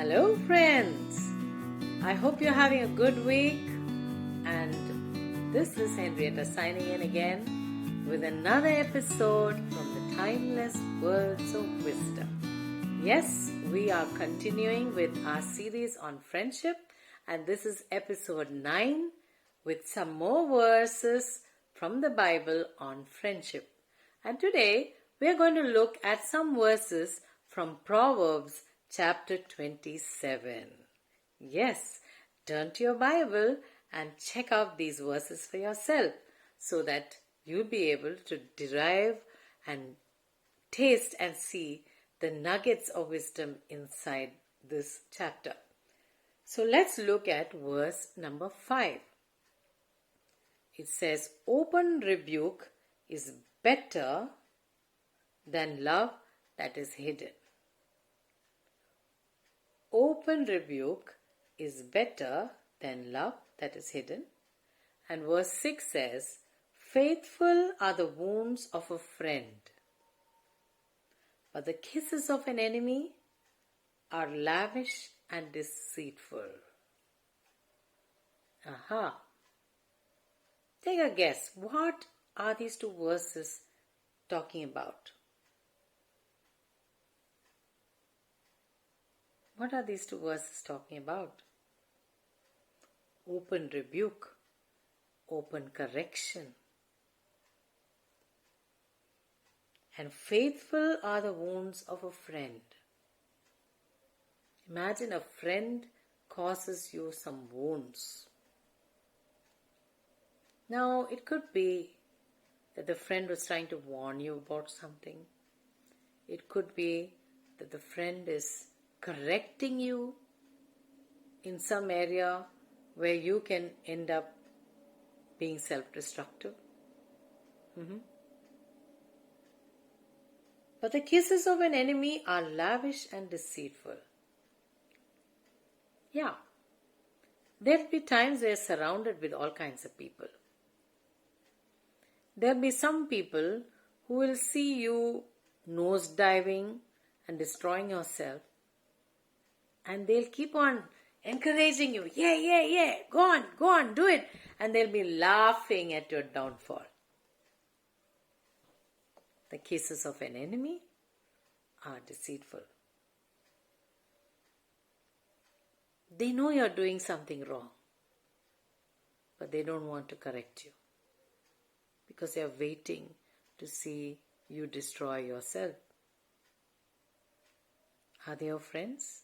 Hello friends, I hope you're having a good week, and this is Henrietta signing in again with another episode from the Timeless Words of Wisdom. Yes, we are continuing with our series on friendship, and this is episode 9 with some more verses from the Bible on friendship. And today we are going to look at some verses from Proverbs chapter 27. Yes, turn to your Bible and check out these verses for yourself so that you'll be able to derive and taste and see the nuggets of wisdom inside this chapter. So let's look at verse number 5. It says, "Open rebuke is better than love that is hidden." Open rebuke is better than love that is hidden. And verse 6 says, "Faithful are the wounds of a friend, but the kisses of an enemy are lavish and deceitful." Aha. Take a guess. What are these two verses talking about? What are these two verses talking about? Open rebuke, open correction. And faithful are the wounds of a friend. Imagine a friend causes you some wounds. Now, it could be that the friend was trying to warn you about something. It could be that the friend is correcting you in some area where you can end up being self-destructive. But the kisses of an enemy are lavish and deceitful. Yeah, there'll be times where you're surrounded with all kinds of people. There'll be some people who will see you nosediving and destroying yourself, and they'll keep on encouraging you. Yeah, go on, do it. And they'll be laughing at your downfall. The kisses of an enemy are deceitful. They know you're doing something wrong, but they don't want to correct you because they're waiting to see you destroy yourself. Are they your friends?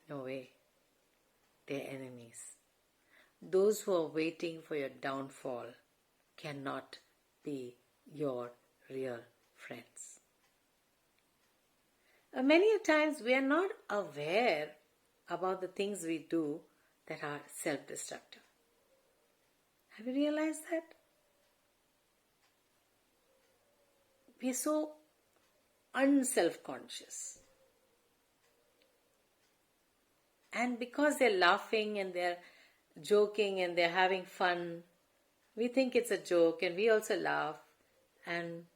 No way. They're enemies. Those who are waiting for your downfall cannot be your real friends. Many a times we are not aware about the things we do that are self-destructive. Have you realized that? We are so unself-conscious. And because they're laughing and they're joking and they're having fun, we think it's a joke and we also laugh and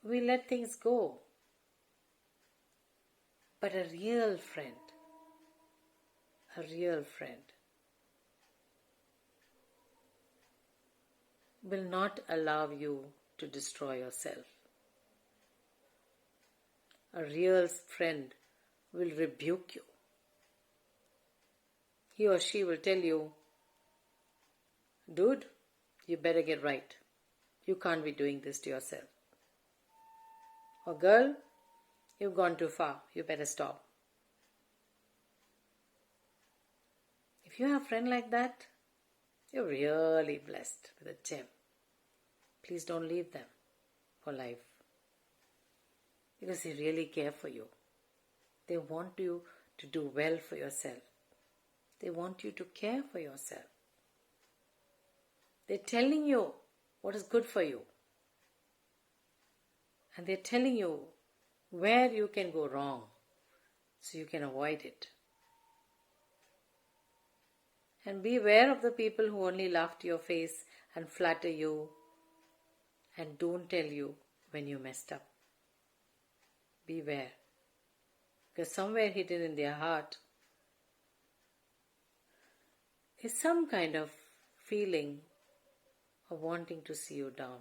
we let things go. But a real friend will not allow you to destroy yourself. A real friend will rebuke you. He or she will tell you, "Dude, you better get right. You can't be doing this to yourself." Or, "Girl, you've gone too far. You better stop." If you have a friend like that, you're really blessed with a gem. Please don't leave them for life, because they really care for you. They want you to do well for yourself. They want you to care for yourself. They're telling you what is good for you. And they're telling you where you can go wrong so you can avoid it. And beware of the people who only laugh to your face and flatter you and don't tell you when you messed up. Beware. Because somewhere hidden in their heart is some kind of feeling of wanting to see you down.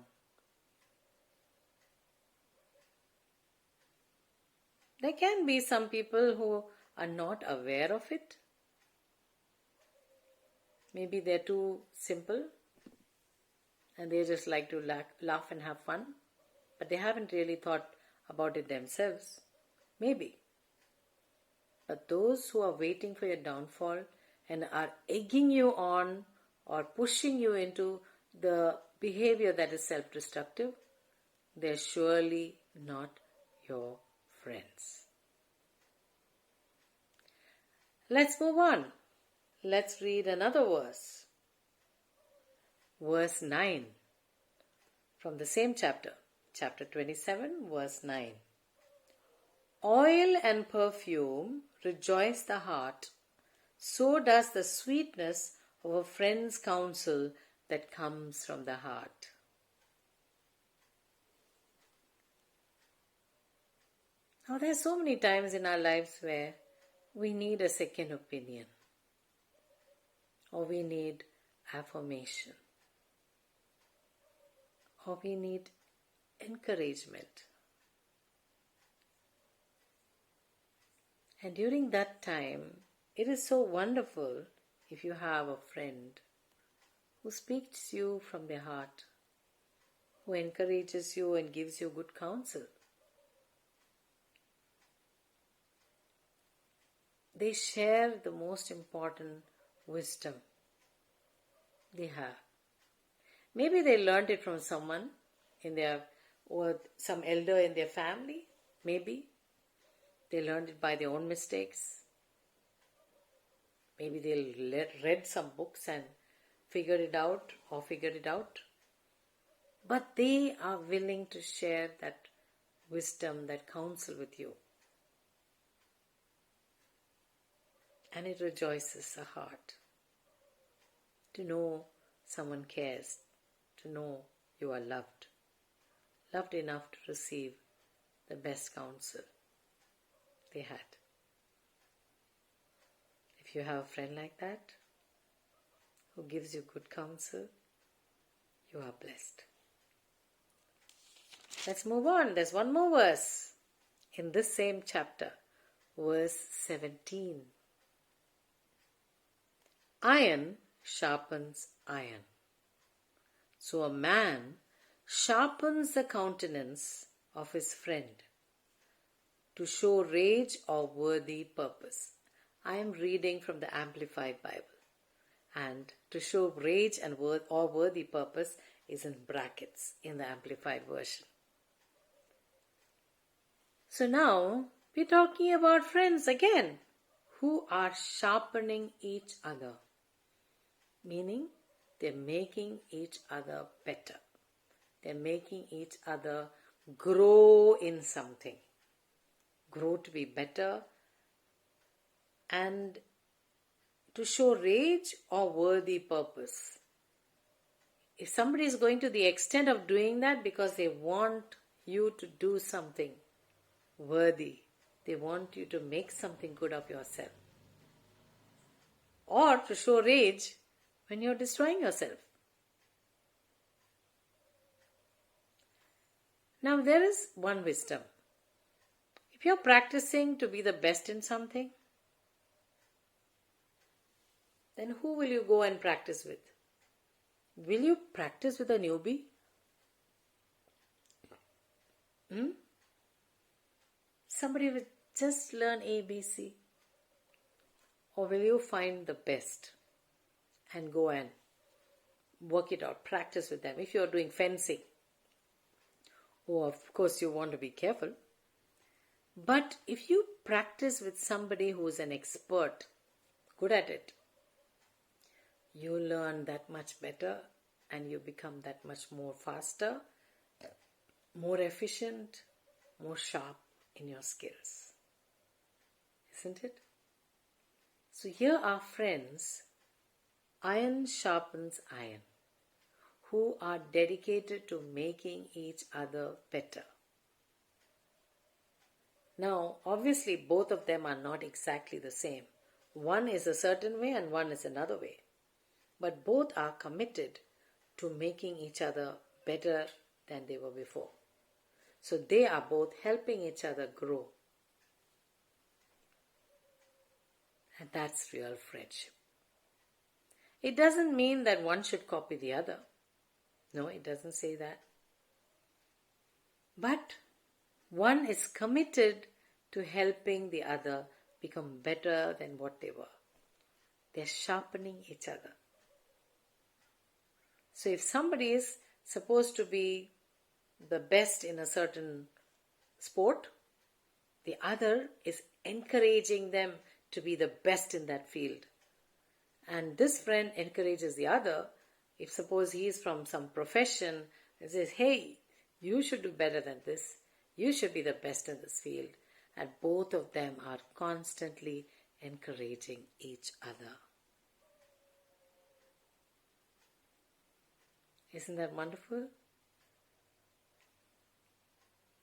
There can be some people who are not aware of it. Maybe they're too simple and they just like to laugh and have fun, but they haven't really thought about it themselves. Maybe. But those who are waiting for your downfall and are egging you on or pushing you into the behavior that is self-destructive, they're surely not your friends. Let's move on. Let's read another verse. Verse 9 from the same chapter. Chapter 27, verse 9. Oil and perfume rejoice the heart, so does the sweetness of a friend's counsel that comes from the heart. Now, there are so many times in our lives where we need a second opinion, or we need affirmation, or we need encouragement. And during that time, it is so wonderful if you have a friend who speaks to you from their heart, who encourages you and gives you good counsel. They share the most important wisdom they have. Maybe they learned it from someone or some elder in their family. Maybe they learned it by their own mistakes. Maybe they read some books and figured it out. But they are willing to share that wisdom, that counsel with you. And it rejoices the heart to know someone cares, to know you are loved enough to receive the best counsel they had. If you have a friend like that, who gives you good counsel, you are blessed. Let's move on. There's one more verse in this same chapter, verse 17. Iron sharpens iron. So a man sharpens the countenance of his friend to show rage or worthy purpose. I am reading from the Amplified Bible. And to show rage and or worthy purpose is in brackets in the Amplified version. So now we're talking about friends again who are sharpening each other. Meaning they're making each other better. They're making each other grow in something. Grow to be better and to show rage or worthy purpose. If somebody is going to the extent of doing that because they want you to do something worthy, they want you to make something good of yourself, or to show rage when you're destroying yourself. Now there is one wisdom. If you're practicing to be the best in something, then who will you go and practice with? Will you practice with a newbie? Somebody will just learn ABC? Or will you find the best and go and work it out, practice with them? If you're doing fencing, of course you want to be careful. But if you practice with somebody who is an expert, good at it, you learn that much better and you become that much more faster, more efficient, more sharp in your skills. Isn't it? So here are friends, iron sharpens iron, who are dedicated to making each other better. Now, obviously, both of them are not exactly the same. One is a certain way and one is another way. But both are committed to making each other better than they were before. So they are both helping each other grow. And that's real friendship. It doesn't mean that one should copy the other. No, it doesn't say that. But one is committed to helping the other become better than what they were. They're sharpening each other. So if somebody is supposed to be the best in a certain sport, the other is encouraging them to be the best in that field. And this friend encourages the other. If suppose he is from some profession and says, hey, you should do better than this. You should be the best in this field. And both of them are constantly encouraging each other. Isn't that wonderful?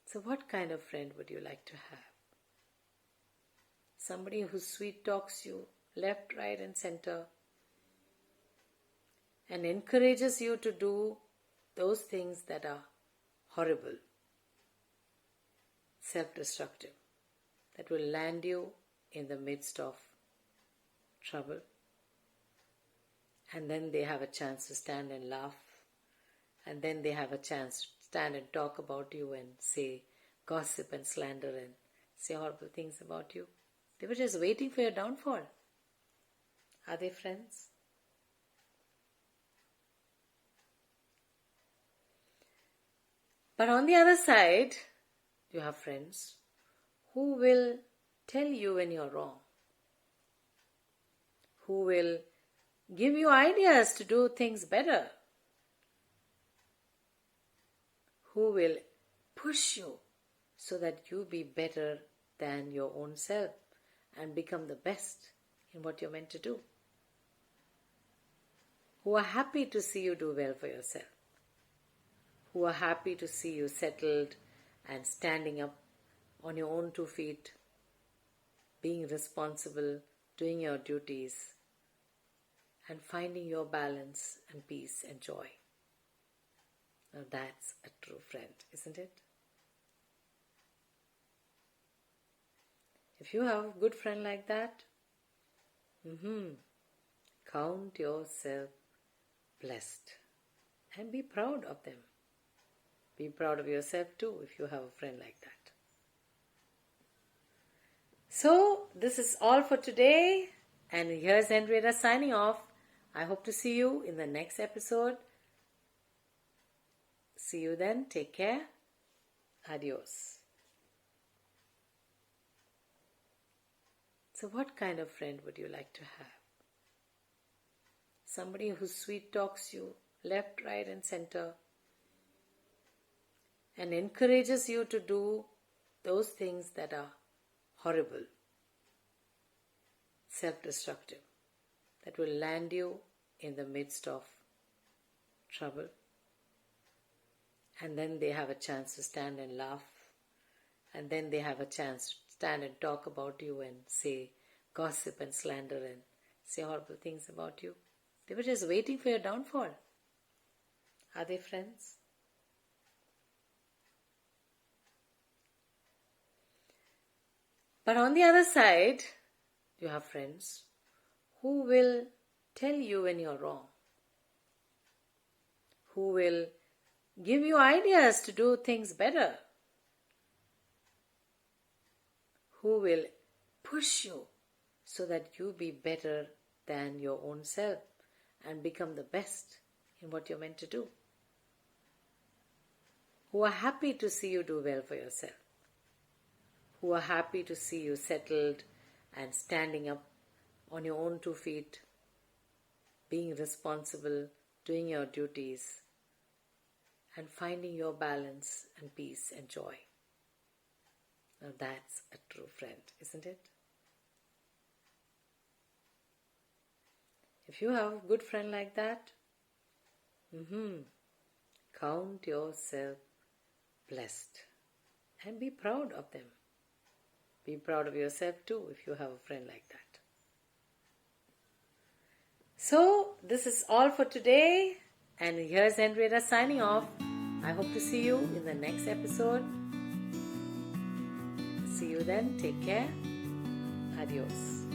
So what kind of friend would you like to have? Somebody who sweet talks you left, right and center and encourages you to do those things that are horrible, self-destructive, that will land you in the midst of trouble. And then they have a chance to stand and laugh. And then they have a chance to stand and talk about you and say gossip and slander and say horrible things about you. They were just waiting for your downfall. Are they friends? But on the other side, you have friends who will tell you when you're wrong, who will give you ideas to do things better, who will push you so that you be better than your own self and become the best in what you're meant to do, who are happy to see you do well for yourself, who are happy to see you settled and standing up on your own 2 feet, being responsible, doing your duties, and finding your balance and peace and joy. Now that's a true friend, isn't it? If you have a good friend like that, count yourself blessed and be proud of them. Be proud of yourself too if you have a friend like that. So this is all for today, and here's Henrietta signing off. I hope to see you in the next episode. See you then. Take care. Adios. So what kind of friend would you like to have? Somebody who sweet talks you left, right and center and encourages you to do those things that are horrible, self-destructive, that will land you in the midst of trouble. And then they have a chance to stand and laugh. And then they have a chance to stand and talk about you and say gossip and slander and say horrible things about you. They were just waiting for your downfall. Are they friends? But on the other side, you have friends who will tell you when you're wrong, who will give you ideas to do things better, who will push you so that you be better than your own self and become the best in what you're meant to do, who are happy to see you do well for yourself, who are happy to see you settled and standing up on your own 2 feet, being responsible, doing your duties, and finding your balance and peace and joy. Now that's a true friend, isn't it? If you have a good friend like that, count yourself blessed and be proud of them. Be proud of yourself too if you have a friend like that. So, this is all for today. And here's Henrietta signing off. I hope to see you in the next episode. See you then. Take care. Adios.